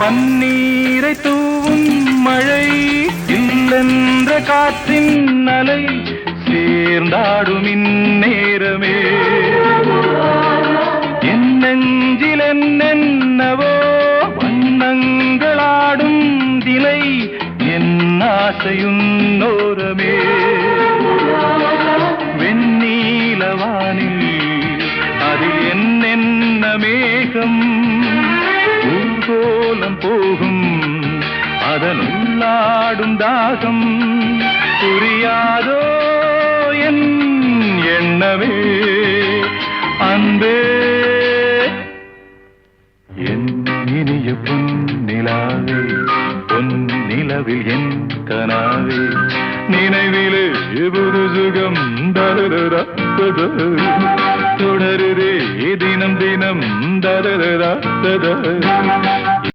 பன்னீரை தூவும் மழை இல்லென்ற காற்றின் அலை சேர்ந்தாடும் இந்நேரமே என் நெஞ்சில் என்னென்னவோ வண்ணங்களாடும் திலை என் ஆசையும் நோரமே வெண்ணீலவானில் அதில் என்னென்ன மேகம் ஊர்கோலம் போகும் அதனுள்ளாடும் தாகம் புரியாதோ என் எண்ணமே அன்பே என் இனிய பொன்னிலாவே பொன்னிலவில் என் கனாவே நினைவிலே புது சுகம் தொடருதே தினம் தினம்